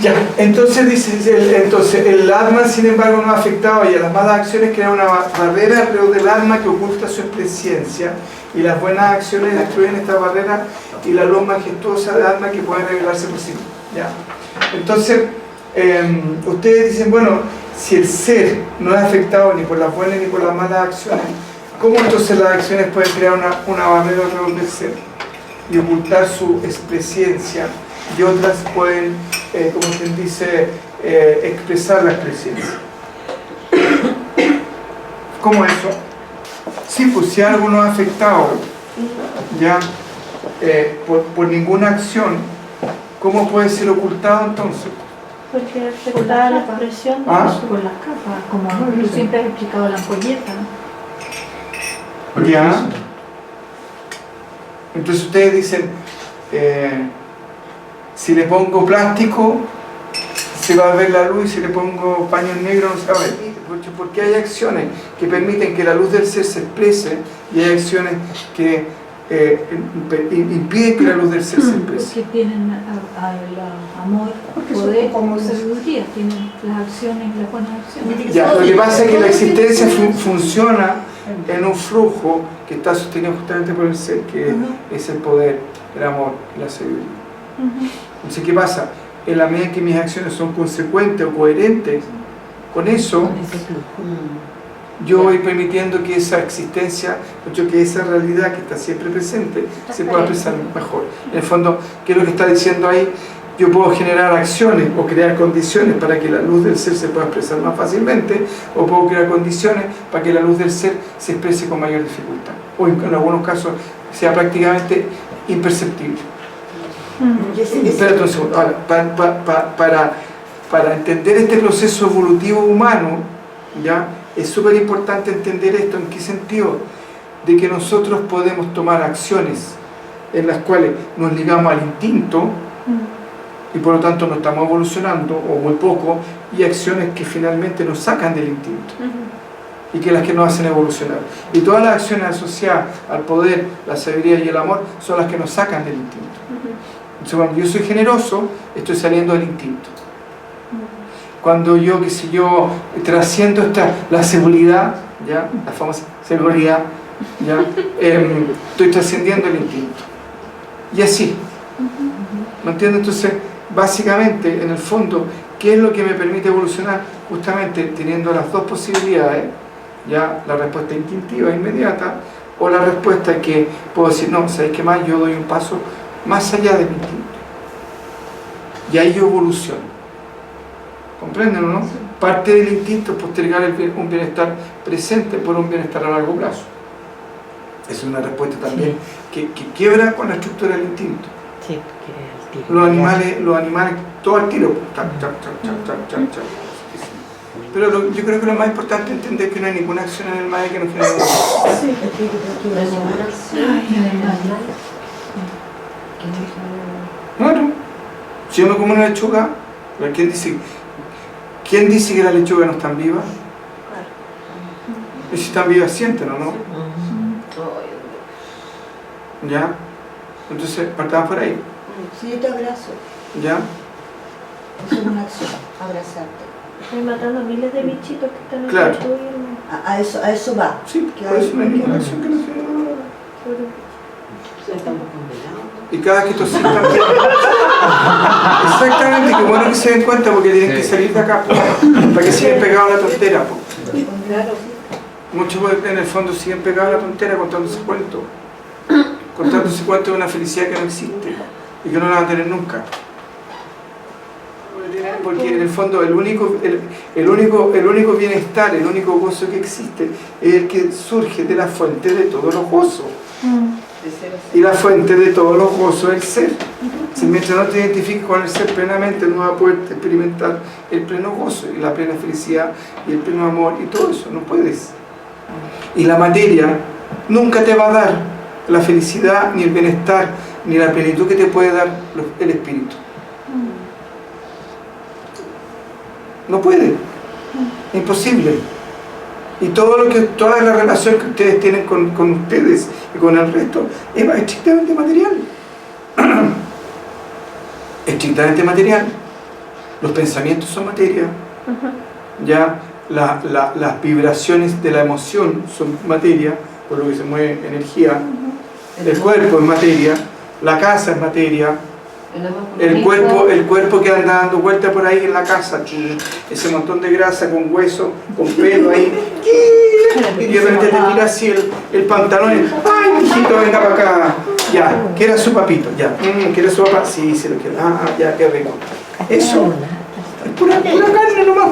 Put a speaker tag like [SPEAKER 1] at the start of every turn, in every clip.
[SPEAKER 1] Ya, entonces dice, entonces el alma sin embargo no ha afectado y a las malas acciones crea una barrera alrededor del alma que oculta su presencia y las buenas acciones destruyen esta barrera y la luz majestuosa del alma que puede revelarse por sí mismo. Ya. Entonces, ustedes dicen, bueno, si el ser no es afectado ni por las buenas ni por las malas acciones, ¿cómo entonces las acciones pueden crear una barrera alrededor del ser y ocultar su presencia? Y otras pueden, como quien dice, expresar la presencia. ¿Cómo eso? Sí, pues si algo no ha afectado ya por ninguna acción, ¿cómo puede ser ocultado entonces?
[SPEAKER 2] Porque afecta la expresión
[SPEAKER 3] con las capas, como tú siempre has explicado la ampolleta.
[SPEAKER 1] Ya. Entonces ustedes dicen, si le pongo plástico, se va a ver la luz, y si le pongo paño negro no se va a ver. Porque hay acciones que permiten que la luz del ser se exprese y hay acciones que impiden que la luz del ser se exprese.
[SPEAKER 3] Porque tienen amor, poder, como sabiduría, tienen las acciones, las buenas acciones.
[SPEAKER 1] Ya, lo que pasa es que la existencia funciona en un flujo que está sostenido justamente por el ser, que es el poder, el amor y la sabiduría. Entonces, ¿qué pasa? En la medida que mis acciones son consecuentes o coherentes con eso, yo voy permitiendo que esa existencia, que esa realidad que está siempre presente, se pueda expresar mejor. En el fondo, ¿qué es lo que está diciendo ahí? Yo puedo generar acciones o crear condiciones para que la luz del ser se pueda expresar más fácilmente, o puedo crear condiciones para que la luz del ser se exprese con mayor dificultad, o en algunos casos sea prácticamente imperceptible. Espérate un segundo. Ahora, para entender este proceso evolutivo humano, ¿ya? Es súper importante entender esto. ¿En qué sentido? De que nosotros podemos tomar acciones en las cuales nos ligamos al instinto y por lo tanto no estamos evolucionando, o muy poco, y acciones que finalmente nos sacan del instinto y que las que nos hacen evolucionar. Y todas las acciones asociadas al poder, la sabiduría y el amor son las que nos sacan del instinto. Entonces, cuando yo soy generoso, estoy saliendo del instinto. Cuando yo, qué sé yo, trasciendo la seguridad, ¿ya? La famosa seguridad, ¿ya? Estoy trascendiendo el instinto. Y así. ¿Me entiendes? Entonces, básicamente, en el fondo, ¿qué es lo que me permite evolucionar? Justamente teniendo las dos posibilidades, ya la respuesta instintiva inmediata, o la respuesta que puedo decir, no, ¿sabes qué más? Yo doy un paso más allá de mi instinto. Y ahí yo evoluciono. ¿Comprenden o no? Sí. Parte del instinto es postergar un bienestar presente por un bienestar a largo plazo. Es una respuesta también que quiebra con la estructura del instinto.
[SPEAKER 4] Sí, porque el tiro.
[SPEAKER 1] Los animales, todo al tiro. Pero yo creo que lo más importante es entender que no hay ninguna acción en el mal que no genere dolor.
[SPEAKER 2] Sí.
[SPEAKER 1] Bueno, si yo me como una lechuga, ¿quién dice que las lechugas no están vivas? Y si están vivas, sienten o no. ¿Ya? Entonces, partamos por ahí.
[SPEAKER 5] Si yo te abrazo.
[SPEAKER 1] ¿Ya?
[SPEAKER 5] Eso es una acción, abrazarte.
[SPEAKER 2] Estoy matando miles de bichitos que están en
[SPEAKER 1] Claro.
[SPEAKER 2] el tuyo.
[SPEAKER 5] A eso va.
[SPEAKER 1] Sí, por eso no hay ninguna acción que no sea.
[SPEAKER 4] Estamos condenados.
[SPEAKER 1] Y cada vez que estos sientan que... Exactamente, que bueno que se den cuenta porque tienen que salir de acá, para que sigan pegados a la tontera.
[SPEAKER 5] Claro.
[SPEAKER 1] Muchos en el fondo siguen pegados a la tontera contándose cuentos. Contándose cuentos de una felicidad que no existe y que no la van a tener nunca. Porque en el fondo el único bienestar, el único gozo que existe es el que surge de la fuente de todos los gozos. Y la fuente de todos los gozos es el ser. Si mientras no te identifiques con el ser plenamente, no vas a poder experimentar el pleno gozo y la plena felicidad y el pleno amor y todo eso, no puedes. Y la materia nunca te va a dar la felicidad, ni el bienestar, ni la plenitud que te puede dar el espíritu. No puede, imposible. Y toda la relación que ustedes tienen con ustedes y con el resto es estrictamente material. Estrictamente material. Los pensamientos son materia, ya las vibraciones de la emoción son materia, por lo que se mueve energía, el cuerpo es materia, la casa es materia, el cuerpo que anda dando vueltas por ahí en la casa, ese montón de grasa con hueso, con pelo ahí, y de repente te tira así el pantalón y, ay, mijito, venga para acá, ya, ¿quiere su papito? Ya, ¿quiere su papá? Sí, se lo quiero, ya, qué rico. Eso es pura carne nomás.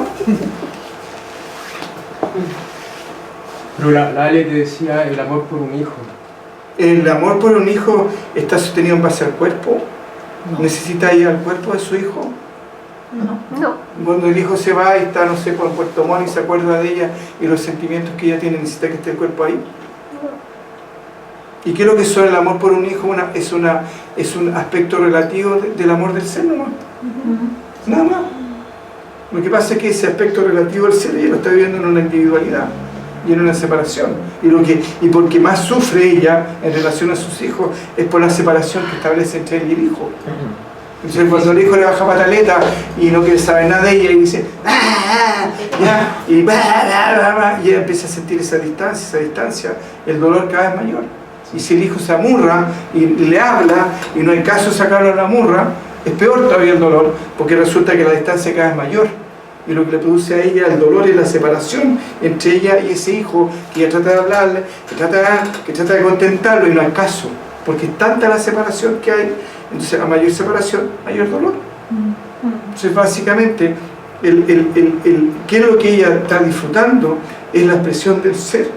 [SPEAKER 6] Pero la Ale te decía el amor por un hijo.
[SPEAKER 1] El amor por un hijo está sostenido en base al cuerpo.
[SPEAKER 3] No.
[SPEAKER 1] ¿Necesita ir al cuerpo de su hijo?
[SPEAKER 3] No.
[SPEAKER 1] Cuando el hijo se va y está, no sé, por Puerto Montt y se acuerda de ella y los sentimientos que ella tiene, ¿necesita que esté el cuerpo ahí? ¿Y qué es lo que son el amor por un hijo? Es un aspecto relativo del amor del ser nomás. Nada más. Lo que pasa es que ese aspecto relativo del ser ella lo está viviendo en una individualidad y en una separación. Y porque más sufre ella en relación a sus hijos es por la separación que establece entre él y el hijo. Entonces cuando el hijo le baja pataleta y no quiere saber nada de ella y dice y ella empieza a sentir esa distancia, el dolor cada vez mayor. Y si el hijo se amurra y le habla y no hay caso de sacarlo a la murra, es peor todavía el dolor, porque resulta que la distancia cada vez mayor. Y lo que le produce a ella el dolor es la separación entre ella y ese hijo, que ella trata de hablarle, que trata de contentarlo y no hay caso, porque es tanta la separación que hay. Entonces a mayor separación, mayor dolor. Entonces básicamente, ¿qué es lo que ella está disfrutando? Es la expresión del ser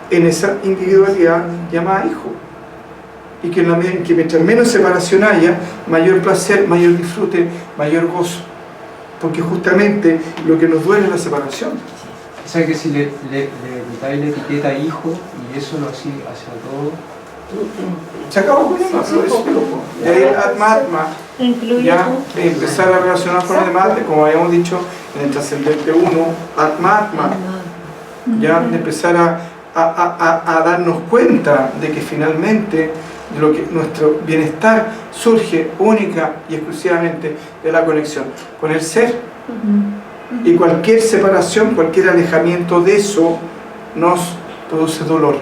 [SPEAKER 1] en esa individualidad llamada hijo. Y que mientras menos separación haya, mayor placer, mayor disfrute, mayor gozo. Porque justamente lo que nos duele es la separación.
[SPEAKER 6] O sea que si le quitáis la etiqueta hijo y eso lo hacía hacia todo.
[SPEAKER 1] Se acabó con eso, y ahí el Atma, ya empezar a relacionar con el demás, como habíamos dicho en el trascendente 1, Atma, ya de empezar a darnos cuenta de que finalmente nuestro bienestar surge única y exclusivamente de la conexión con el ser. Y cualquier separación, cualquier alejamiento de eso nos produce dolor.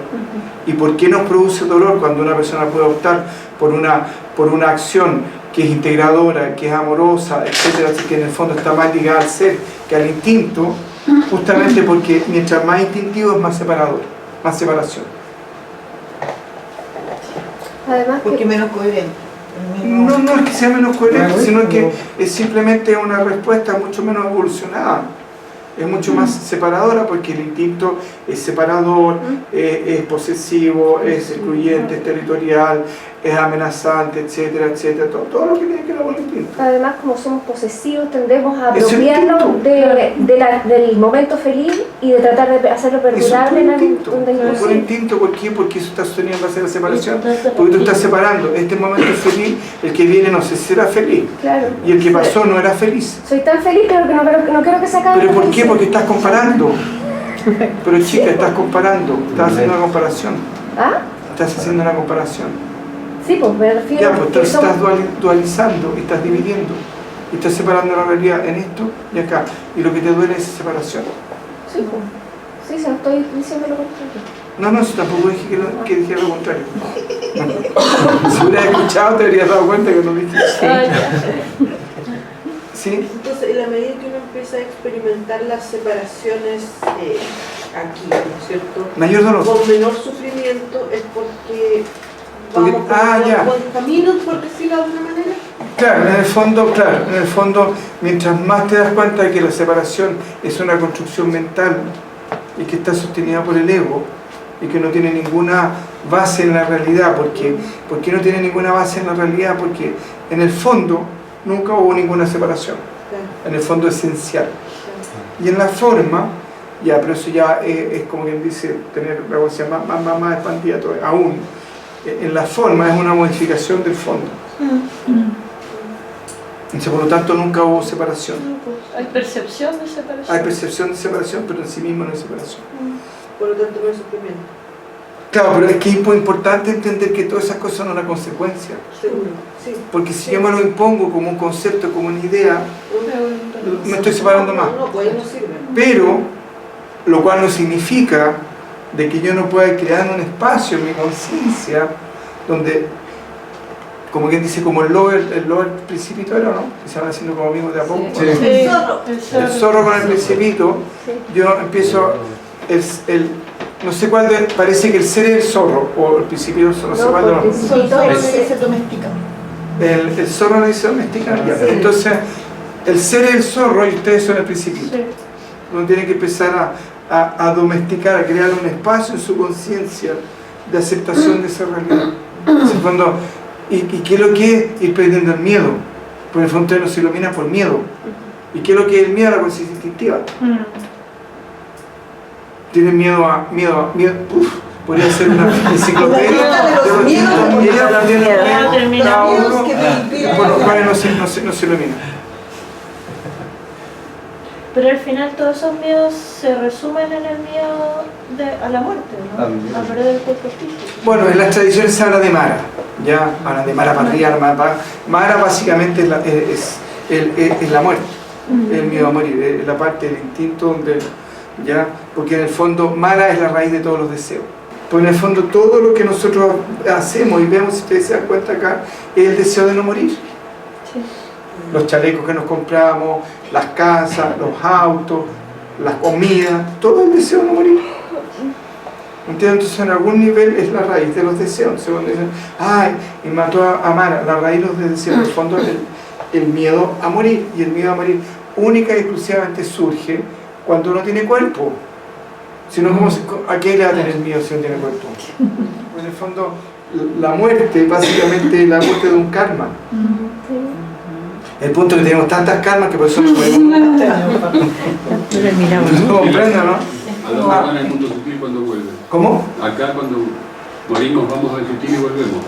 [SPEAKER 1] ¿Y por qué nos produce dolor cuando una persona puede optar por una acción que es integradora, que es amorosa, etcétera, así que en el fondo está más ligada al ser que al instinto? Justamente porque mientras más instintivo es más separador, más separación.
[SPEAKER 2] Además
[SPEAKER 5] Porque menos coherente.
[SPEAKER 1] No es que sea menos coherente, sino que es simplemente una respuesta mucho menos evolucionada. Es mucho más separadora porque el instinto es separador, es posesivo, es excluyente, es territorial, es amenazante, etcétera, etcétera. Todo lo que tiene que ver con el instinto.
[SPEAKER 7] Además, como somos posesivos, tendemos a
[SPEAKER 1] Es el
[SPEAKER 7] apropiarnos
[SPEAKER 1] instinto.
[SPEAKER 7] del momento feliz y de tratar de hacerlo perdurable en algún donde
[SPEAKER 1] Por
[SPEAKER 7] imposible.
[SPEAKER 1] instinto, ¿por qué? Porque eso está sostenido en base a la separación. Porque tú estás separando. Este momento es feliz, el que viene no sé si será feliz.
[SPEAKER 7] Claro.
[SPEAKER 1] Y el que pasó no era feliz.
[SPEAKER 7] Soy tan feliz, pero que no quiero que se acabe.
[SPEAKER 1] ¿Pero por qué? Porque estás comparando. Pero chica, estás comparando. Estás haciendo una comparación.
[SPEAKER 7] ¿Ah?
[SPEAKER 1] Estás haciendo una comparación.
[SPEAKER 7] Sí, pues me refiero
[SPEAKER 1] Ya, pues
[SPEAKER 7] que
[SPEAKER 1] estás
[SPEAKER 7] somos...
[SPEAKER 1] dualizando, estás dividiendo. Y estás separando la realidad en esto y acá. Y lo que te duele es esa separación.
[SPEAKER 7] Sí, pues. Sí, se lo estoy diciendo lo contrario.
[SPEAKER 1] No, si tampoco dije que dijera lo contrario. Si hubieras escuchado te habrías dado cuenta que no dije. ¿Sí?
[SPEAKER 4] Entonces, en la medida que uno empieza a experimentar las separaciones aquí, ¿no es cierto?
[SPEAKER 1] Mayor dolor.
[SPEAKER 4] Con menor sufrimiento es porque
[SPEAKER 1] Porque-
[SPEAKER 4] vamos por buen camino, por decirlo de alguna manera.
[SPEAKER 1] Claro, en el fondo, mientras más te das cuenta de que la separación es una construcción mental y que está sostenida por el ego y que no tiene ninguna base en la realidad, ¿por qué no tiene ninguna base en la realidad? Porque en el fondo nunca hubo ninguna separación,
[SPEAKER 4] Claro,
[SPEAKER 1] en el fondo esencial.
[SPEAKER 4] claro.
[SPEAKER 1] Y en la forma, ya, pero eso ya es como quien dice, tener la cosa más expandida todavía, aún. En la forma es una modificación del fondo. Entonces, por lo tanto, nunca hubo separación.
[SPEAKER 2] hay percepción de separación.
[SPEAKER 1] Hay percepción de separación, pero en sí mismo no hay separación.
[SPEAKER 4] Por lo tanto, no hay sufrimiento.
[SPEAKER 1] Claro, pero es que es muy importante entender que todas esas cosas son una consecuencia.
[SPEAKER 4] Seguro, sí.
[SPEAKER 1] Porque si yo me lo impongo como un concepto, como una idea, me estoy separando más.
[SPEAKER 4] No, pues ahí no sirve.
[SPEAKER 1] Pero, lo cual no significa de que yo no pueda crear un espacio en mi conciencia donde, como quien dice, como el lobo principito era, ¿no? Que se van haciendo como amigos de a poco.
[SPEAKER 6] Sí.
[SPEAKER 4] El zorro.
[SPEAKER 1] El zorro con el principito, yo empiezo, no sé cuál, parece que el ser es el zorro, o el principito, no sé cuál de los dos.
[SPEAKER 5] El zorro se domestica.
[SPEAKER 1] El zorro no dice domestica, ya. Entonces, el ser es el zorro y ustedes son el principito. Uno tiene que empezar a domesticar, a crear un espacio en su conciencia de aceptación de esa realidad. ¿Y qué es lo que es ir perdiendo el miedo? Porque en el fondo ustedes no se iluminan por miedo. ¿Y qué es lo que es el miedo a la conciencia instintiva? Tienen miedo a podría ser una enciclopedia
[SPEAKER 5] de los miedos,
[SPEAKER 1] y ella también cada uno
[SPEAKER 5] Los que te impiden.
[SPEAKER 1] por los cuales no se ilumina.
[SPEAKER 2] Pero al final todos esos miedos se resumen en el miedo a la muerte, ¿no?
[SPEAKER 6] También.
[SPEAKER 2] A perder el cuerpo físico.
[SPEAKER 1] Bueno, en las tradiciones se habla de Mara, ya hablan de Mara patriar, Mara básicamente es la muerte, el miedo a morir, es la parte del instinto donde, ya, porque en el fondo Mara es la raíz de todos los deseos. Pues en el fondo todo lo que nosotros hacemos y vemos, si ustedes se dan cuenta acá, es el deseo de no morir.
[SPEAKER 2] Sí.
[SPEAKER 1] Los chalecos que nos compramos, las casas, los autos, las comidas, todo el deseo de no morir. ¿Entiendes? Entonces en algún nivel es la raíz de los deseos. Según dicen, ay, y mató a Mara, la raíz de los deseos, en el fondo el miedo a morir. Y el miedo a morir única y exclusivamente surge cuando uno tiene cuerpo. Si no, ¿a qué le va a tener miedo si no tiene cuerpo? En el fondo, la muerte, básicamente la muerte de un karma. El punto es que tenemos tantas karmas que por eso no podemos. No comprendo, ¿no?
[SPEAKER 8] ¿A dónde van al mundo sutil cuando vuelven?
[SPEAKER 1] ¿Cómo?
[SPEAKER 8] Acá cuando morimos vamos al sutil y volvemos.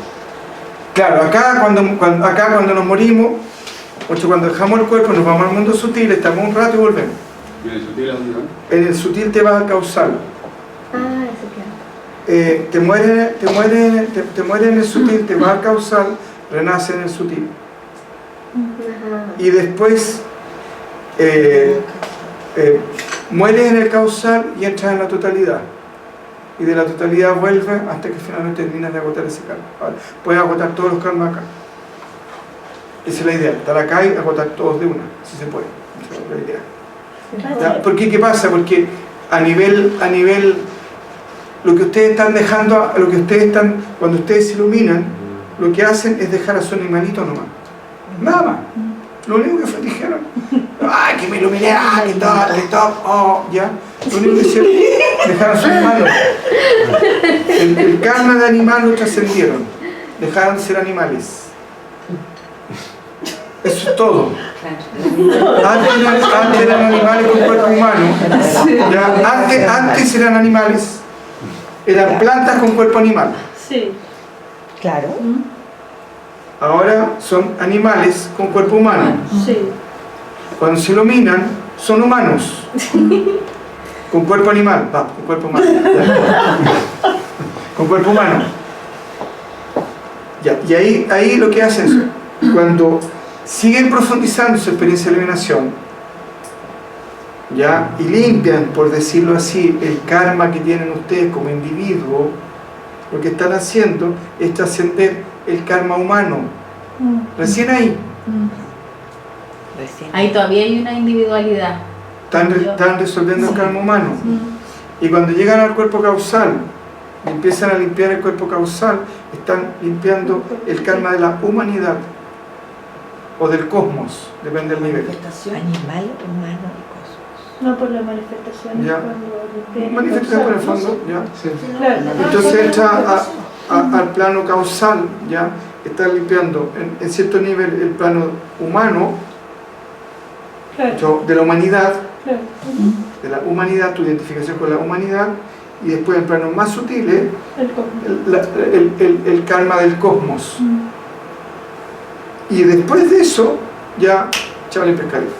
[SPEAKER 1] Claro, acá cuando nos morimos, cuando dejamos el cuerpo nos vamos al mundo sutil, estamos un rato y volvemos.
[SPEAKER 8] ¿Y en el sutil a dónde van?
[SPEAKER 1] En el sutil te vas al causal.
[SPEAKER 7] Ah, eso
[SPEAKER 1] Te mueres en el sutil, te vas al causal, renaces en el sutil.
[SPEAKER 7] Ajá.
[SPEAKER 1] Y después mueres en el causal y entras en la totalidad. Y de la totalidad vuelves hasta que finalmente terminas de agotar ese karma. ¿Vale? Puedes agotar todos los karmas acá. Esa es la idea, estar acá y agotar todos de una, si se puede. Esa es la idea. ¿Ya? ¿Por qué? ¿Qué pasa? Porque a nivel lo que ustedes están dejando, cuando ustedes se iluminan, lo que hacen es dejar a su animalito nomás. Nada más. Lo único que dijeron, ¡ay, que me iluminé! ¡Ah, que todo! ¡Oh, ya! Lo único que hicieron, dejaron a su animal. El karma de animal lo trascendieron. Dejaron de ser animales. Eso es todo. Antes eran animales con cuerpo humano. Ya, antes eran animales. Eran plantas con cuerpo animal.
[SPEAKER 2] Sí.
[SPEAKER 5] Claro.
[SPEAKER 1] Ahora son animales con cuerpo humano.
[SPEAKER 2] Sí.
[SPEAKER 1] Cuando se iluminan, son humanos. Con cuerpo animal. Con cuerpo humano. Con cuerpo humano. Ya, y ahí lo que hacen es, cuando siguen profundizando su experiencia de iluminación, ¿ya? Y limpian, por decirlo así, el karma que tienen ustedes como individuo, lo que están haciendo es trascender el karma humano. Recién ahí.
[SPEAKER 3] Ahí todavía hay una individualidad.
[SPEAKER 1] Están resolviendo el karma humano. Y cuando llegan al cuerpo causal y empiezan a limpiar el cuerpo causal, están limpiando el karma de la humanidad o del cosmos, depende del nivel.
[SPEAKER 5] Animal, humano y cosmos.
[SPEAKER 2] No por las manifestaciones.
[SPEAKER 1] Ya.
[SPEAKER 2] Cuando
[SPEAKER 1] Manifestación por el fondo, ya.
[SPEAKER 6] Sí.
[SPEAKER 2] Claro.
[SPEAKER 1] Entonces entra al plano causal, ya. Está limpiando en cierto nivel el plano humano,
[SPEAKER 2] Claro.
[SPEAKER 1] de la humanidad,
[SPEAKER 2] Claro.
[SPEAKER 1] de la humanidad, tu identificación con la humanidad, y después en planos más sutiles,
[SPEAKER 2] El cosmos.
[SPEAKER 1] el karma del cosmos. Y después de eso, ya, chaval y pescadito.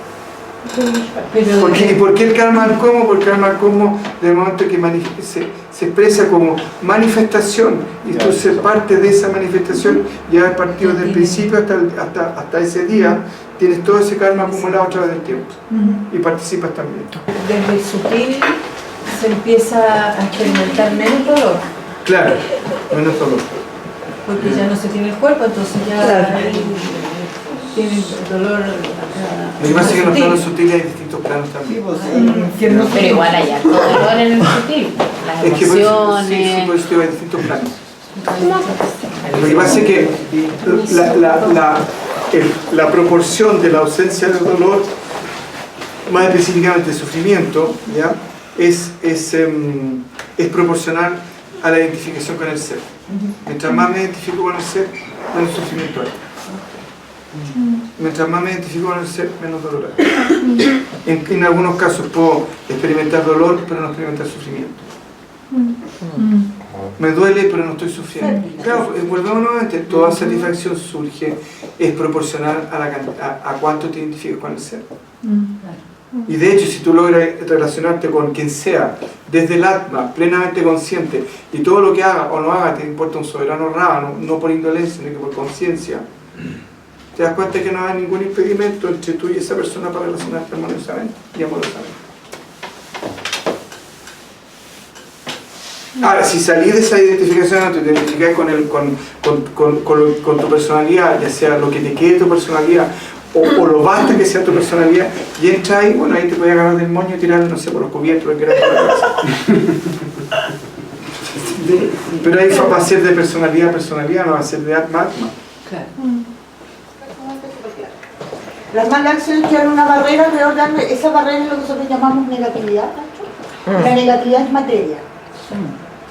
[SPEAKER 3] Pero
[SPEAKER 1] ¿Y por qué el karma al cómo? Porque el karma al cómo, del momento que se expresa como manifestación, y entonces parte de esa manifestación, ya a partir del principio hasta ese día, tienes todo ese karma acumulado a través del tiempo, y participas también.
[SPEAKER 5] Desde el sutil se empieza a experimentar menos dolor,
[SPEAKER 1] Claro, menos dolor.
[SPEAKER 5] porque ya no se tiene el cuerpo, entonces ya
[SPEAKER 7] Claro.
[SPEAKER 5] tiene dolor.
[SPEAKER 1] Lo que pasa es que en los planos sutiles hay distintos planos también.
[SPEAKER 9] Pero igual hay harto dolor en el sutil. Las
[SPEAKER 1] Es que por eso, sí,
[SPEAKER 9] emociones.
[SPEAKER 1] por eso digo, hay distintos planos. Lo que pasa es que la proporción de la ausencia del dolor, más específicamente el sufrimiento, ¿ya? Es proporcional a la identificación con el ser. Mientras más me identifico con el ser, menos sufrimiento hay. Mientras más me identifico con el ser, menos dolor hay. En algunos casos puedo experimentar dolor, pero no experimentar sufrimiento. Me duele, pero no estoy sufriendo. Claro, volvemos nuevamente, toda satisfacción surge, es proporcional a cuánto te identificas con el ser. Y de hecho, si tú logras relacionarte con quien sea, desde el Atma, plenamente consciente, y todo lo que haga o no haga te importa un soberano rábano, no por indolencia, sino que por conciencia, te das cuenta que no hay ningún impedimento entre tú y esa persona para relacionarte armoniosamente y amorosamente. Ahora, si salís de esa identificación, te identificás con tu personalidad, ya sea lo que te quede de tu personalidad, o lo basta que sea tu personalidad, y entras ahí, bueno, ahí te puedes agarrar del moño y tirar, no sé, por los cubiertos, lo que quieras por la cabeza. Pero ahí va a ser de personalidad a personalidad, no va a ser de atma a atma.
[SPEAKER 5] Claro.
[SPEAKER 10] Las malas acciones crean una barrera alrededor de esa barrera es lo que nosotros llamamos negatividad, Nacho. La negatividad es materia.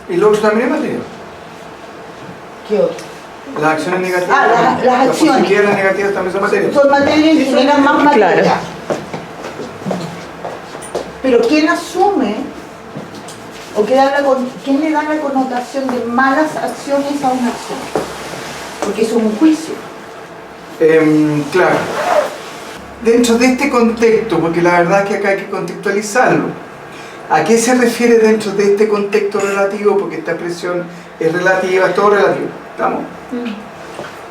[SPEAKER 1] Y lo otro también es materia.
[SPEAKER 10] ¿Qué otro?
[SPEAKER 1] Las acciones negativas.
[SPEAKER 10] Las acciones.
[SPEAKER 1] positivas y las negativas también son materia.
[SPEAKER 10] Son materia y generan más materia. Pero ¿quién asume o quién le da la connotación de malas acciones a una acción? Porque eso es un juicio.
[SPEAKER 1] Claro. Dentro de este contexto, porque la verdad es que acá hay que contextualizarlo. ¿A qué se refiere dentro de este contexto relativo? Porque esta expresión es relativa, es todo relativo. ¿Estamos?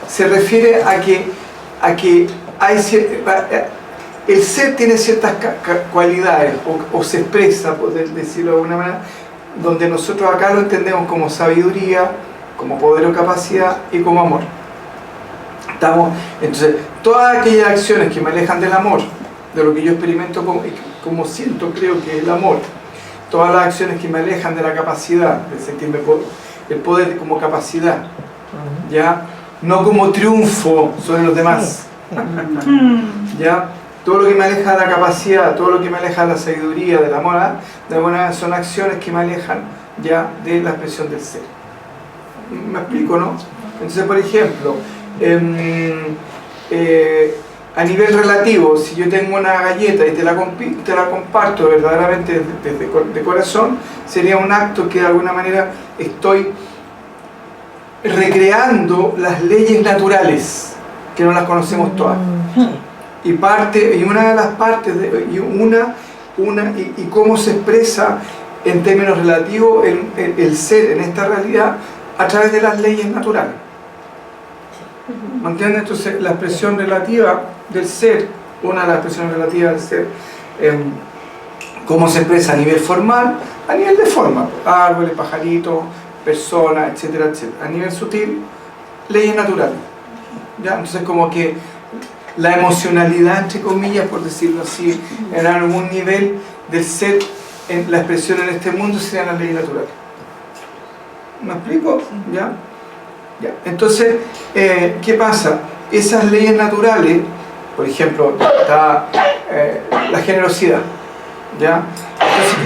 [SPEAKER 1] Se refiere a que el ser tiene ciertas cualidades, o se expresa, por decirlo de alguna manera, donde nosotros acá lo entendemos como sabiduría, como poder o capacidad y como amor. ¿Estamos? Entonces, todas aquellas acciones que me alejan del amor, de lo que yo experimento como siento, creo que es el amor, todas las acciones que me alejan de la capacidad, de sentirme el poder como capacidad, ¿ya? No como triunfo sobre los demás, ¿ya? Todo lo que me aleja de la capacidad, todo lo que me aleja de la sabiduría, del amor, de alguna manera son acciones que me alejan ya de la expresión del ser. ¿Me explico, no? Entonces, por ejemplo, a nivel relativo, si yo tengo una galleta y te la comparto verdaderamente de corazón, sería un acto que de alguna manera estoy recreando las leyes naturales, que no las conocemos todas. Y una de las partes, y cómo se expresa en términos relativos el ser en esta realidad a través de las leyes naturales. ¿Me entiendes? Entonces, la expresión relativa del ser, una de las expresiones relativas del ser, cómo se expresa a nivel formal, a nivel de forma, árboles, pajaritos, personas, etcétera, etcétera. A nivel sutil, leyes naturales. ¿Ya? Entonces, como que la emocionalidad, entre comillas, por decirlo así, en algún nivel del ser, la expresión en este mundo serían las leyes naturales. ¿Me explico? ¿Ya? Ya. Entonces, ¿qué pasa? Esas leyes naturales, por ejemplo, está la generosidad, ¿ya?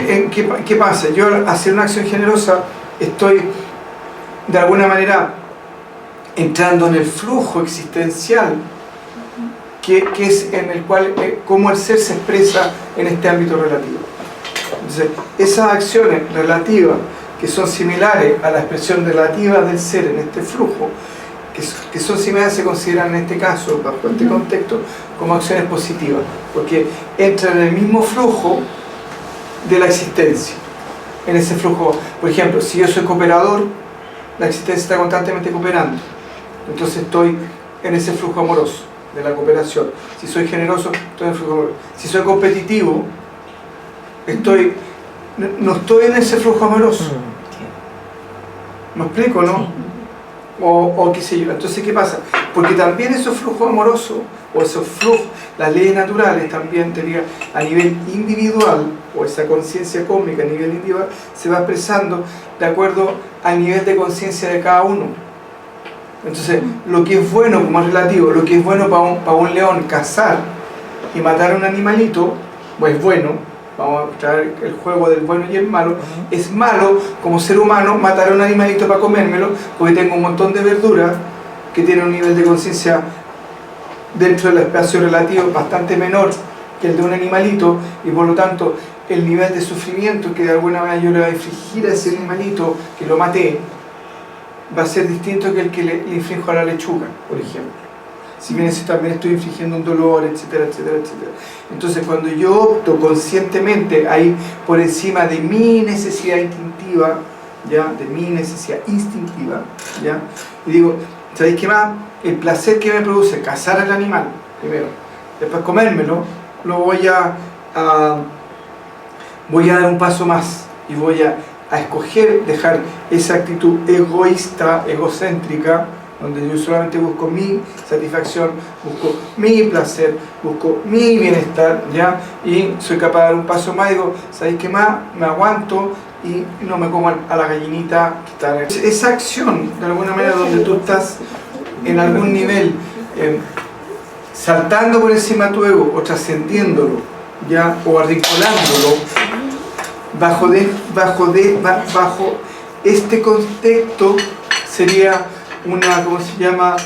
[SPEAKER 1] Entonces, ¿qué pasa? Yo al hacer una acción generosa estoy, de alguna manera, entrando en el flujo existencial que es en el cual, cómo el ser se expresa en este ámbito relativo. Entonces, esas acciones relativas que son similares a la expresión relativa del ser en este flujo, que son similares se consideran en este caso, bajo este contexto, como acciones positivas, porque entran en el mismo flujo de la existencia. En ese flujo, por ejemplo, si yo soy cooperador, la existencia está constantemente cooperando, entonces estoy en ese flujo amoroso de la cooperación. Si soy generoso, estoy en el flujo amoroso. Si soy competitivo, no estoy en ese flujo amoroso. ¿Me explico, no? O qué sé yo. Entonces, ¿qué pasa? Porque también esos flujos amorosos, o esos flujos, las leyes naturales también, a nivel individual, o esa conciencia cósmica a nivel individual, se va expresando de acuerdo al nivel de conciencia de cada uno. Entonces, lo que es bueno, como es relativo, lo que es bueno para un león cazar y matar a un animalito, pues es bueno. Vamos a traer el juego del bueno y el malo. Es malo como ser humano matar a un animalito para comérmelo, porque tengo un montón de verduras que tienen un nivel de conciencia dentro del espacio relativo bastante menor que el de un animalito, y por lo tanto el nivel de sufrimiento que de alguna manera yo le voy a infligir a ese animalito que lo maté va a ser distinto que el que le inflijo a la lechuga, por ejemplo. Si bien eso también estoy infligiendo un dolor, etcétera, etcétera, etcétera. Entonces, cuando yo opto conscientemente a ir por encima de mi necesidad instintiva, ¿ya? De mi necesidad instintiva, ¿ya? Y digo, ¿sabéis qué más? El placer que me produce cazar al animal, primero, después comérmelo, lo voy a dar un paso más y voy a escoger dejar esa actitud egoísta, egocéntrica, donde yo solamente busco mi satisfacción, busco mi placer, busco mi bienestar, ¿ya? Y soy capaz de dar un paso más y digo, ¿sabéis qué más? Me aguanto y no me como a la gallinita que está en el... Esa acción, de alguna manera, donde tú estás en algún nivel saltando por encima de tu ego o trascendiéndolo, ¿ya? O articulándolo, bajo este contexto sería una, ¿cómo se llama?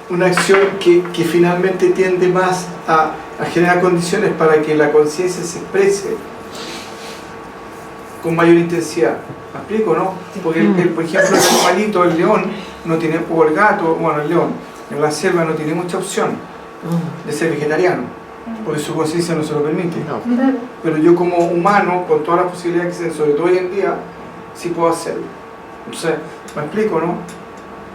[SPEAKER 1] Una acción que finalmente tiende más a generar condiciones para que la conciencia se exprese con mayor intensidad. ¿Me explico, no? Porque, por ejemplo, el animalito, el león, no tiene, o el gato, bueno, el león, en la selva no tiene mucha opción de ser vegetariano, porque su conciencia no se lo permite. Pero yo como humano, con todas las posibilidades que se, sobre todo hoy en día, sí puedo hacerlo. Entonces, ¿me explico, no?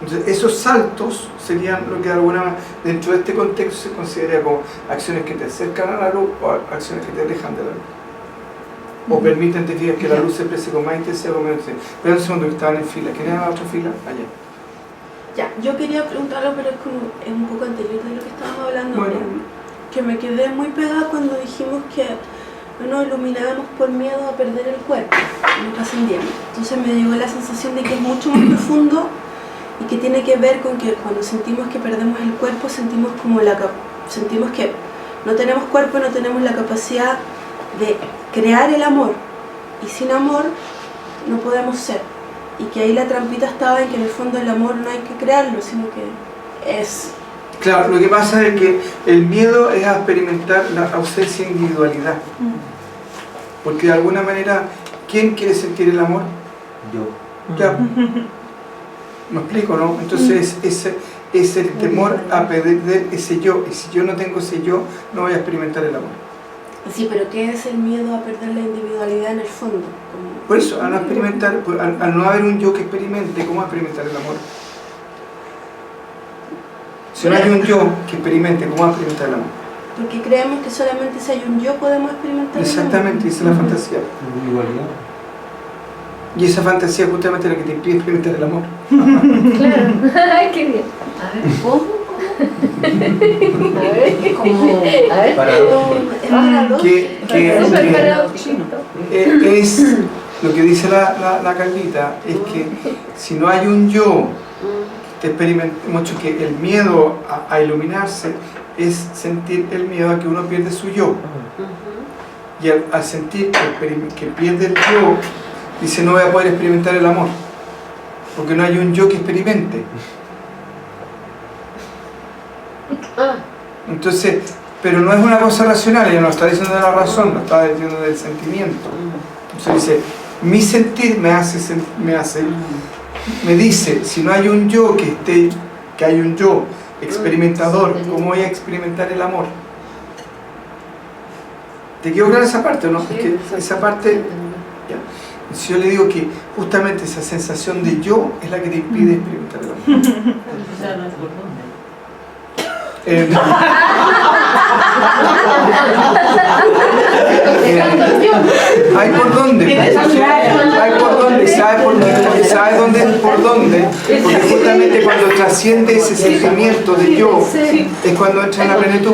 [SPEAKER 1] Entonces, esos saltos serían lo que de alguna manera, dentro de este contexto, se considera como acciones que te acercan a la luz o acciones que te alejan de la luz. O permiten, te fijas, que la luz se exprese con más intensidad o con menos intensidad. Pero un segundo, que estaban en fila. ¿Quién era la otra fila? Allá.
[SPEAKER 4] Ya, yo quería preguntarlo, pero es un poco anterior de lo que estábamos hablando.
[SPEAKER 1] Bueno.
[SPEAKER 4] Que me quedé muy pegada cuando dijimos que no nos iluminábamos por miedo a perder el cuerpo, no trascendiendo. Entonces me llegó la sensación de que es mucho más profundo y que tiene que ver con que cuando sentimos que perdemos el cuerpo, sentimos que no tenemos cuerpo, no tenemos la capacidad de crear el amor, y sin amor no podemos ser, y que ahí la trampita estaba en que en el fondo el amor no hay que crearlo, sino que es.
[SPEAKER 1] Claro, lo que pasa es que el miedo es a experimentar la ausencia de individualidad, porque de alguna manera, ¿quién quiere sentir el amor?
[SPEAKER 6] Yo.
[SPEAKER 1] Claro. ¿Me explico, no? Entonces es el temor a perder ese yo, y si yo no tengo ese yo, no voy a experimentar el amor.
[SPEAKER 4] Sí, pero ¿qué es el miedo a perder la individualidad en el fondo? Como...
[SPEAKER 1] Por eso, al no experimentar, al no haber un yo que experimente, ¿cómo experimentar el amor? Si no hay un yo que experimente, ¿cómo experimentar el amor?
[SPEAKER 4] Porque creemos que solamente si hay un yo podemos experimentar el amor.
[SPEAKER 1] Exactamente, esa es la fantasía.
[SPEAKER 6] Individualidad.
[SPEAKER 1] Y esa fantasía es justamente la que te impide experimentar el amor.
[SPEAKER 7] Claro. Ay, qué bien.
[SPEAKER 5] A ver, ¿cómo?
[SPEAKER 7] A ver.
[SPEAKER 4] Es paradójico.
[SPEAKER 7] Súper paradójico.
[SPEAKER 1] Es lo que dice la Carlita, es que si no hay un yo que experimente mucho, que el miedo a iluminarse es sentir el miedo a que uno pierde su yo. Y al sentir que pierde el yo, dice, no voy a poder experimentar el amor, porque no hay un yo que experimente. Entonces, pero no es una cosa racional, ella no está diciendo de la razón, no está diciendo del sentimiento. Entonces dice, mi sentir me dice, si no hay un yo que que hay un yo experimentador, ¿cómo voy a experimentar el amor? ¿Te quedó clara esa parte o no? Es que esa parte, ya. Si yo le digo que justamente esa sensación de yo es la que te impide experimentar el amor. ¿Hay por dónde? ¿Hay por dónde? ¿Sabe por dónde? ¿Sabe dónde? ¿Por dónde? Porque justamente cuando trasciende ese sentimiento de yo es cuando entra en la plenitud.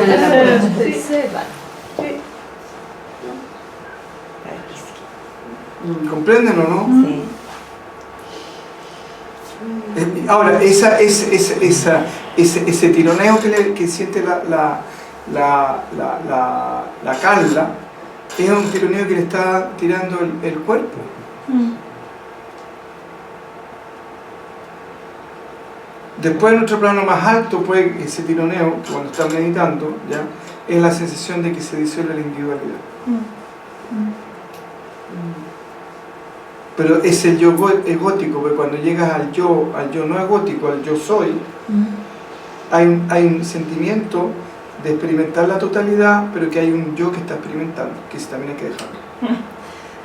[SPEAKER 1] ¿Comprenden o no?
[SPEAKER 5] Sí.
[SPEAKER 1] Ahora, ese tironeo que siente la Carla es un tironeo que le está tirando el cuerpo. Después en otro plano más alto, pues ese tironeo, cuando están meditando, ¿ya? Es la sensación de que se disuelve la individualidad. Pero es el yo egótico, porque cuando llegas al yo no egótico, al yo soy, hay un sentimiento de experimentar la totalidad, pero que hay un yo que está experimentando, que también hay que dejarlo.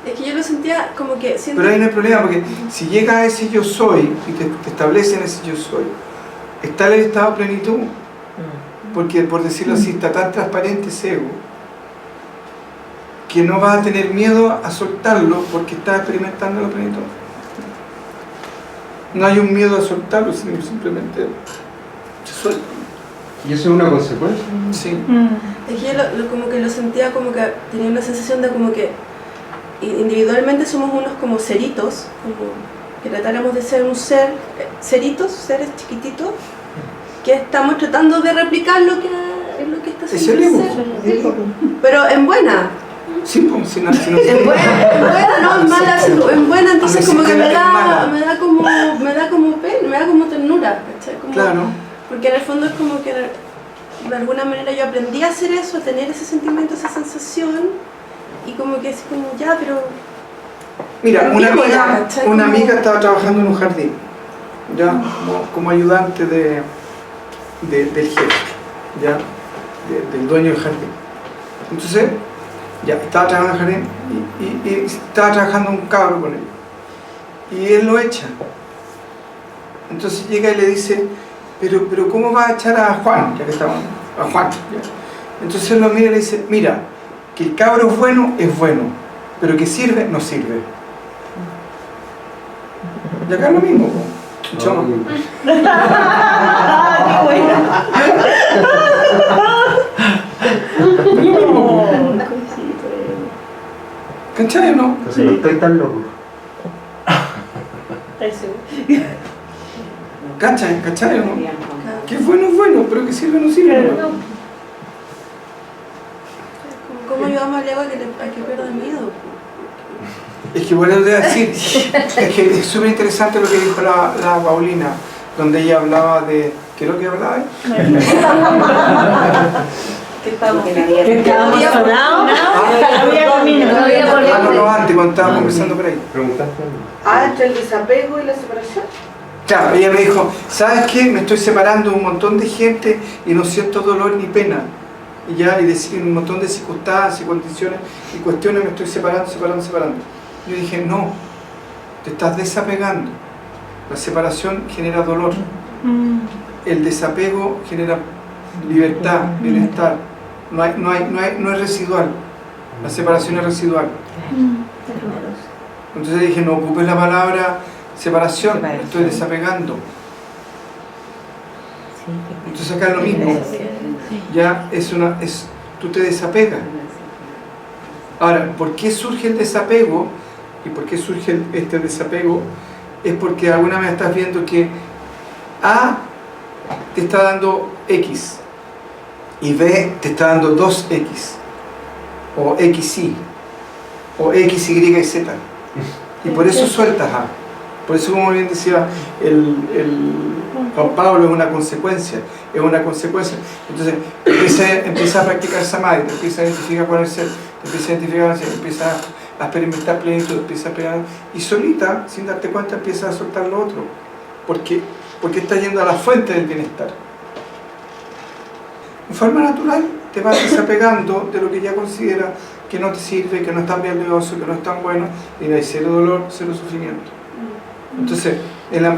[SPEAKER 4] Es que yo lo sentía como que...
[SPEAKER 1] Pero ahí no hay problema, porque si llegas a ese yo soy y te estableces en ese yo soy, está en el estado de plenitud, porque por decirlo así, está tan transparente ese ego, que no vas a tener miedo a soltarlo porque estás experimentando la plenitud. No hay un miedo a soltarlo, sino simplemente se suelta.
[SPEAKER 6] ¿Y eso es una consecuencia?
[SPEAKER 1] Sí.
[SPEAKER 4] Es que yo como que lo sentía como que tenía una sensación de como que individualmente somos unos como ceritos, como que tratáramos de ser un ser, seres chiquititos, que estamos tratando de replicar lo que está haciendo el ser. Pero en buena.
[SPEAKER 1] Sí, pues, si no,
[SPEAKER 4] en buena, no en mala, en buena, entonces como que me da como pena, me da como ternura, ¿cachai? Como,
[SPEAKER 1] claro.
[SPEAKER 4] Porque en el fondo es como que de alguna manera yo aprendí a hacer eso, a tener ese sentimiento, esa sensación, y como que es como ya, pero...
[SPEAKER 1] Mira, una amiga estaba trabajando en un jardín, ya, como ayudante del jefe, ya, del dueño del jardín. Entonces, ya, estaba trabajando en el jardín y estaba trabajando un cabro con él. Y él lo echa. Entonces llega y le dice, pero ¿cómo va a echar a Juan? Ya que estaba, a Juan. ¿Ya? Entonces él lo mira y le dice, mira, que el cabro es bueno, pero que sirve, no sirve. Y acá es lo mismo. Yo. ¿Cachai o no?
[SPEAKER 6] Entonces no estoy tan loco.
[SPEAKER 1] ¿Cachai o no? Que es bueno, pero que sirve no sirve. ¿No?
[SPEAKER 4] ¿Cómo ayudamos al ego a que pierda miedo?
[SPEAKER 1] Es que bueno, te voy a decir, es que es súper interesante lo que dijo la Paulina, donde ella hablaba de... ¿Qué es lo que hablaba?
[SPEAKER 5] ¿Qué estábamos
[SPEAKER 1] No, antes, cuando estábamos conversando por ahí.
[SPEAKER 6] ¿Preguntaste?
[SPEAKER 10] Entre el desapego y la separación.
[SPEAKER 1] Claro, ella me dijo, ¿sabes qué? Me estoy separando de un montón de gente y no siento dolor ni pena. Y ya, y decir un montón de circunstancias y condiciones y cuestiones me estoy separando. Yo dije, no, te estás desapegando. La separación genera dolor. El desapego genera libertad, bienestar. No es residual. La separación es residual. Entonces dije, no ocupes la palabra separación, me estoy desapegando. Entonces acá es lo mismo. Ya tú te desapegas. Ahora, ¿por qué surge el desapego? ¿Y por qué surge este desapego? Es porque de alguna manera estás viendo que A te está dando X y B te está dando 2X o XY o X, Y y Z, y por eso sueltas A. Por eso, como bien decía el Juan Pablo, es una consecuencia. Entonces empieza a practicar Samadhi, te empieza a identificar con el ser, empieza a experimentar plenitud, empieza a pegar, y solita, sin darte cuenta, empieza a soltar lo otro, porque porque está yendo a la fuente del bienestar. En forma natural te vas desapegando de lo que ya consideras que no te sirve, que no es tan valioso, que no es tan bueno, y no hay cero dolor, cero sufrimiento. Entonces,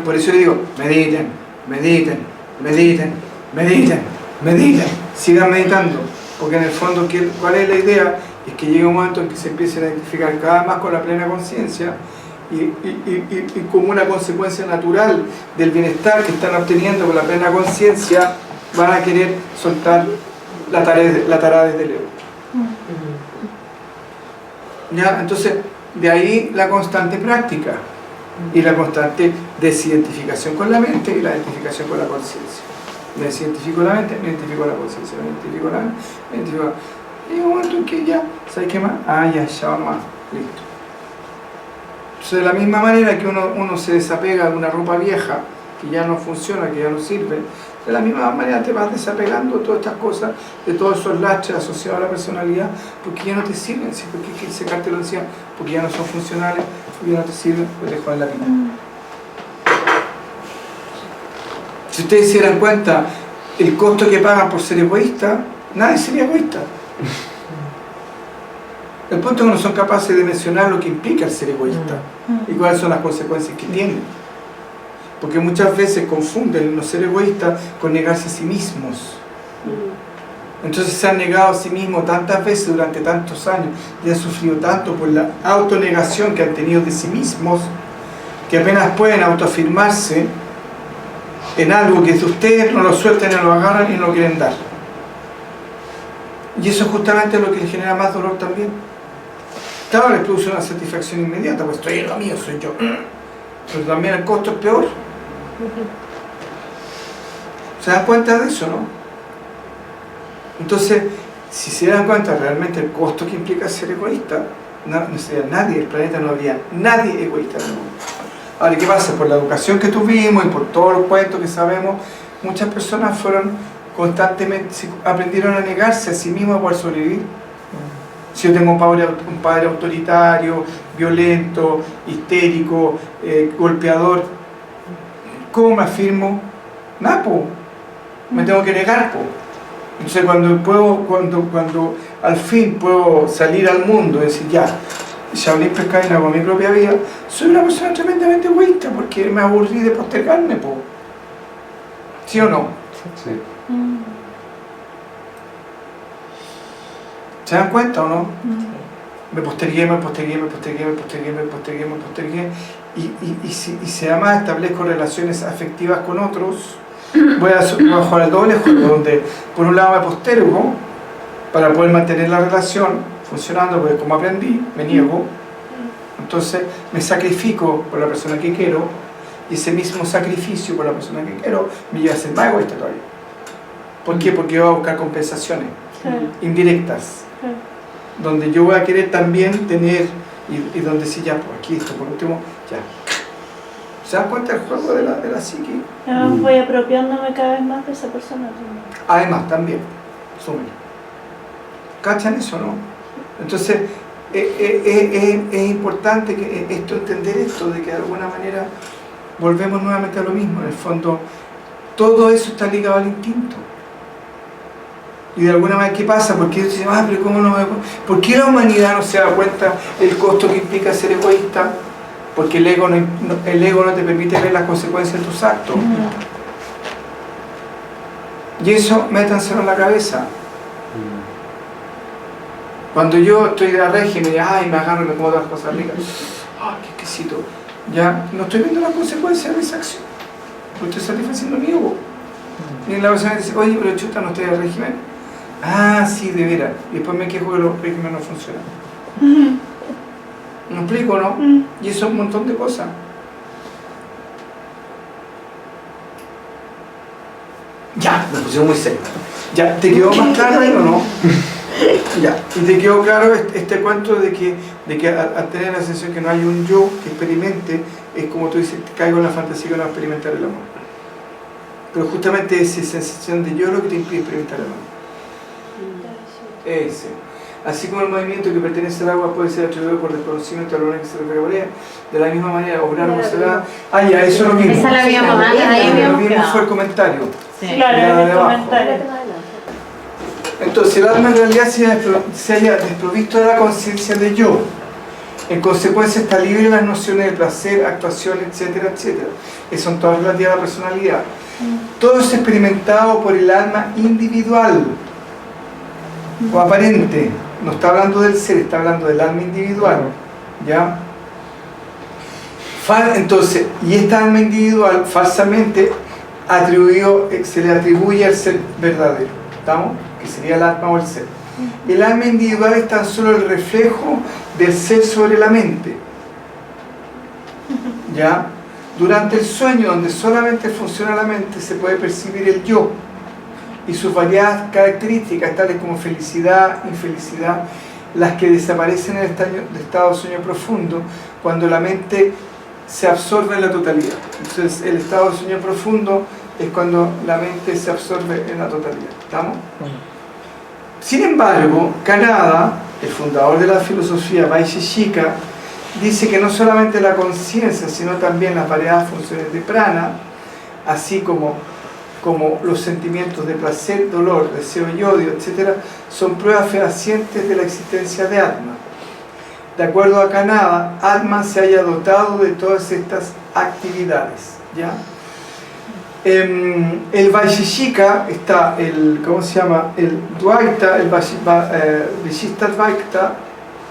[SPEAKER 1] por eso yo digo, mediten, mediten, mediten, mediten, mediten, sigan meditando, porque en el fondo, ¿cuál es la idea? Es que llega un momento en que se empiecen a identificar cada vez más con la plena conciencia y como una consecuencia natural del bienestar que están obteniendo con la plena conciencia, van a querer soltar la tarea desde el ego. ¿Ya? Entonces, de ahí la constante práctica y la constante desidentificación con la mente y la identificación con la conciencia. Me desidentifico la mente, me identifico con la conciencia, me identifico la mente, me identifico. Y un momento en que ya, ¿sabes qué más? Ya vamos más, listo. Entonces, de la misma manera que uno se desapega de una ropa vieja que ya no funciona, que ya no sirve, de la misma manera te vas desapegando de todas estas cosas, de todos esos lastres asociados a la personalidad, porque ya no te sirven, ¿sí? Porque hay que secártelo encima, porque ya no son funcionales, porque ya no te sirven, pues te joden la vida. Si ustedes se dieran cuenta, el costo que pagan por ser egoísta, nadie sería egoísta. El punto es que no son capaces de mencionar lo que implica el ser egoísta y cuáles son las consecuencias que tiene. Porque muchas veces confunden el no ser egoísta con negarse a sí mismos. Entonces se han negado a sí mismos tantas veces durante tantos años y han sufrido tanto por la autonegación que han tenido de sí mismos, que apenas pueden autoafirmarse en algo que de ustedes no lo sueltan y no lo agarran y no lo quieren dar. Y eso es justamente lo que les genera más dolor también. Claro, les produce una satisfacción inmediata, pues estoy en lo mío, soy yo. Pero también el costo es peor. ¿Se dan cuenta de eso, no? Entonces, si se dan cuenta realmente el costo que implica ser egoísta, no sería nadie, el planeta no habría nadie egoísta en el mundo. Ahora, ¿qué pasa? Por la educación que tuvimos y por todos los cuentos que sabemos, muchas personas constantemente aprendieron a negarse a sí mismos para sobrevivir. Si yo tengo un padre autoritario, violento, histérico, golpeador, ¿cómo me afirmo? Nada, po. Me tengo que negar, po. Entonces cuando al fin puedo salir al mundo y decir, ya, Shaolin Pescadina y hago mi propia vida, soy una persona tremendamente egoísta porque me aburrí de postergarme, po. ¿Sí o no?
[SPEAKER 6] Sí.
[SPEAKER 1] ¿Se dan cuenta o no? Me postergué y si además establezco relaciones afectivas con otros, voy a jugar el doble juego, donde por un lado me postergo para poder mantener la relación funcionando, porque como aprendí, me niego, entonces me sacrifico por la persona que quiero, y ese mismo sacrificio por la persona que quiero me lleva a ser más egoísta todavía. ¿Por qué? Porque voy a buscar compensaciones indirectas, donde yo voy a querer también tener, y donde sí, ya, pues aquí esto, por último, ya. ¿Se dan cuenta del juego de la psique?
[SPEAKER 2] Voy apropiándome cada vez más de esa persona.
[SPEAKER 1] Además, también, súmelo. ¿Cachan eso, no? Entonces, es importante que entender esto, de que de alguna manera volvemos nuevamente a lo mismo. En el fondo, todo eso está ligado al instinto. Y de alguna manera, ¿qué pasa? Porque ellos dicen, pero ¿cómo no me... ¿Por qué la humanidad no se da cuenta del costo que implica ser egoísta? Porque el ego no te permite ver las consecuencias de tus actos. Y eso, métanselo en la cabeza. Cuando yo estoy de régimen y me agarro y me como todas las cosas ricas, qué exquisito, ya no estoy viendo las consecuencias de esa acción, porque estoy satisfaciendo mi ego. Y la persona dice, oye, pero chuta, no estoy de régimen. Sí, de veras. Y después me quejo que los regímenes no funcionan. ¿Me explico, no? Y eso es un montón de cosas. Ya, me pusieron muy serio. Ya, ¿te quedó más claro o no? Ya, y te quedó claro este cuento de que al tener la sensación que no hay un yo que experimente, es como tú dices, caigo en la fantasía que no va a experimentar el amor. Pero justamente esa sensación de yo es lo que te impide experimentar el amor. Ese. Así como el movimiento que pertenece al agua puede ser atribuido por desconocimiento a la luna que se refería, de la misma manera, obrar no será. Ah, ya, eso lo mismo.
[SPEAKER 9] Esa la habíamos antes, ahí
[SPEAKER 1] Lo
[SPEAKER 9] habíamos
[SPEAKER 1] mismo
[SPEAKER 9] quedado.
[SPEAKER 1] fue el comentario.
[SPEAKER 9] Sí.
[SPEAKER 2] Claro,
[SPEAKER 1] Ya,
[SPEAKER 2] en
[SPEAKER 1] de
[SPEAKER 2] el
[SPEAKER 1] abajo.
[SPEAKER 2] comentario.
[SPEAKER 1] Entonces el alma en realidad se haya desprovisto de la conciencia de yo. En consecuencia está libre de las nociones de placer, actuación, etcétera, etcétera. Que son todas relativas a la personalidad. Todo es experimentado por el alma individual o aparente. No está hablando del ser, está hablando del alma individual. ¿Ya? Entonces, y esta alma individual falsamente se le atribuye al ser verdadero. ¿Estamos? Que sería el alma o el ser. El alma individual es tan solo el reflejo del ser sobre la mente. ¿Ya? Durante el sueño, donde solamente funciona la mente, se puede percibir el yo y sus variadas características, tales como felicidad, infelicidad, las que desaparecen en el estado de sueño profundo, cuando la mente se absorbe en la totalidad. Entonces, el estado de sueño profundo es cuando la mente se absorbe en la totalidad. ¿Estamos? Sin embargo, Kanada, el fundador de la filosofía Vaisheshika, dice que no solamente la conciencia, sino también las variadas funciones de prana, así como los sentimientos de placer, dolor, deseo y odio, etc., son pruebas fehacientes de la existencia de Atma. De acuerdo a Kanada, Atma se haya dotado de todas estas actividades. ¿Ya? El Vaisheshika está el, ¿cómo se llama? El Dvaita, el Vishishtadvaita,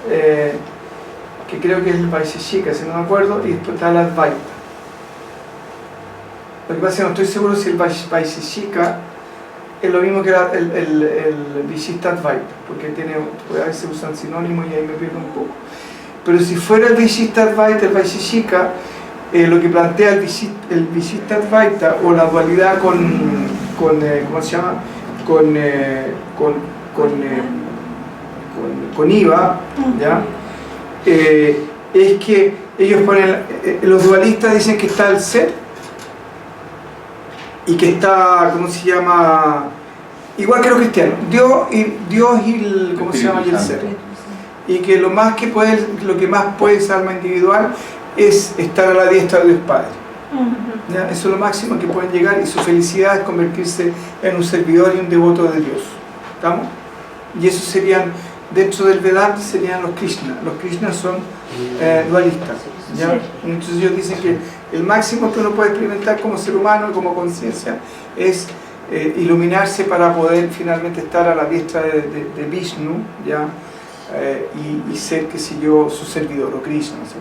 [SPEAKER 1] que creo que es el Vaisheshika, si no me acuerdo, y después está el Advaita. Lo que pasa es que no estoy seguro si el Vaisheshika es lo mismo que el Vishishtadvaita, porque a veces usan sinónimos y ahí me pierdo un poco. Pero si fuera el Vishishtadvaita, el Vaisheshika, lo que plantea el Vishishtadvaita o la dualidad ¿cómo se llama? Con Iva, ¿ya? Es que ellos ponen, los dualistas dicen que está el ser y que está, ¿cómo se llama? Igual que los cristianos, Dios y el, ¿cómo se llama? Y el ser. Y que lo que más puede esa alma individual es estar a la diestra de Dios Padre. ¿Ya? Eso es lo máximo que pueden llegar, y su felicidad es convertirse en un servidor y un devoto de Dios. ¿Estamos? Y eso serían, dentro del Vedanta serían los Krishna. Los Krishna son dualistas. ¿Ya? Entonces ellos dicen que el máximo que uno puede experimentar como ser humano y como conciencia es iluminarse para poder finalmente estar a la diestra de Vishnu, ¿ya? Y ser, qué sé yo, su servidor, o Krishna. ¿Sí?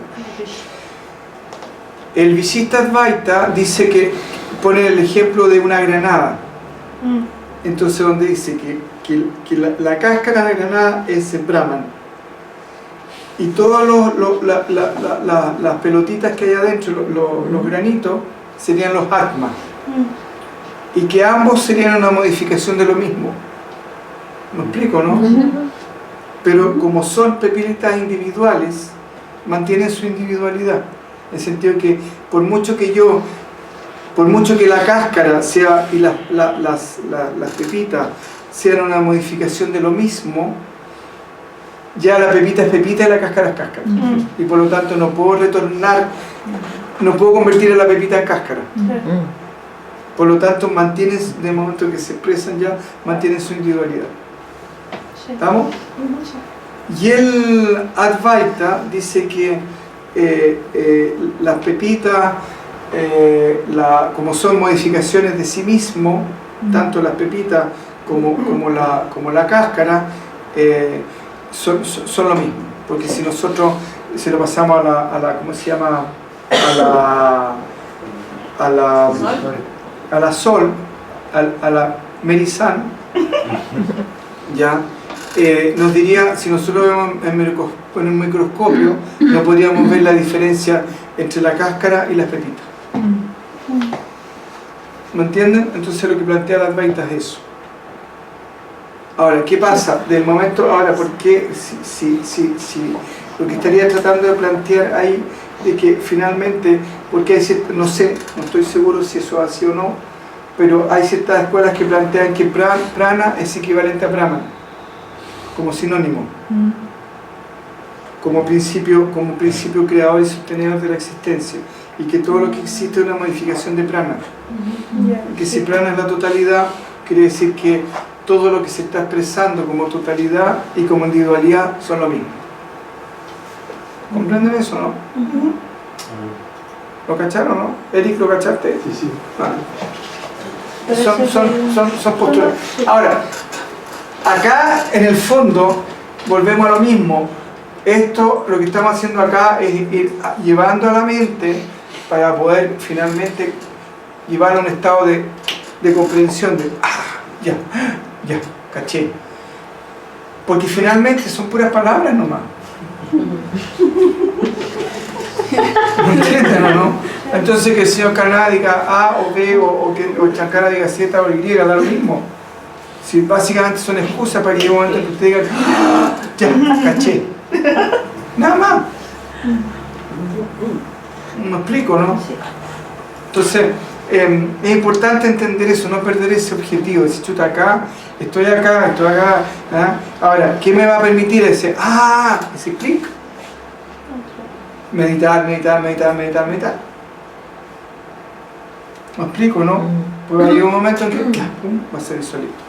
[SPEAKER 1] El Vishishtadvaita dice que pone el ejemplo de una granada. Entonces, donde dice que la cáscara de granada es el Brahman, y todas las pelotitas que hay adentro, los granitos, serían los Atma, y que ambos serían una modificación de lo mismo. ¿Me explico, no? Pero como son pepitas individuales, mantienen su individualidad, en el sentido que por mucho que la cáscara sea y las pepitas sean una modificación de lo mismo, ya la pepita es pepita y la cáscara es cáscara. Y por lo tanto no puedo convertir a la pepita en cáscara. Por lo tanto mantienen, de momento que se expresan ya, mantienen su individualidad. ¿Estamos? Y el Advaita dice que las pepitas, como son modificaciones de sí mismo, tanto las pepitas como la cáscara, son lo mismo. Porque si nosotros se lo pasamos a la ¿cómo se llama? A la Sol, a la Merisan, ya, nos diría, si nosotros vemos en un microscopio, no podríamos ver la diferencia entre la cáscara y las pepitas. ¿Me entienden? Entonces lo que plantea la Advaita es eso. Ahora, ¿qué pasa? Del momento, ahora, ¿por qué? Si lo que estaría tratando de plantear ahí, de que finalmente, porque hay ciertas, no sé, no estoy seguro si eso es así o no, pero hay ciertas escuelas que plantean que prana es equivalente a Brahman. como sinónimo, como principio creador y sostenedor de la existencia, y que todo lo que existe es una modificación de prana. Y que si prana es la totalidad, quiere decir que todo lo que se está expresando como totalidad y como individualidad son lo mismo. ¿Comprenden eso, no? ¿Lo cacharon, no? Eric, ¿lo cachaste?
[SPEAKER 6] Sí, sí.
[SPEAKER 1] Vale. Son posturas. Ahora, acá en el fondo volvemos a lo mismo. Esto, lo que estamos haciendo acá es ir llevando a la mente para poder finalmente llevar a un estado de comprensión de ya, caché. Porque finalmente son puras palabras nomás. ¿Me entienden o no? Entonces que el señor Caná diga A o B o que el Chancana diga Z o Y, da lo mismo. Si básicamente son excusas para que llegue un momento en que usted diga ya, caché. Nada más. ¿Me explico, no? Entonces, es importante entender eso, no perder ese objetivo. Decir, chuta, acá, estoy acá, ¿ah? Ahora, ¿qué me va a permitir ese clic? Meditar. ¿Me explico, no? Porque hay un momento en que va a ser solito.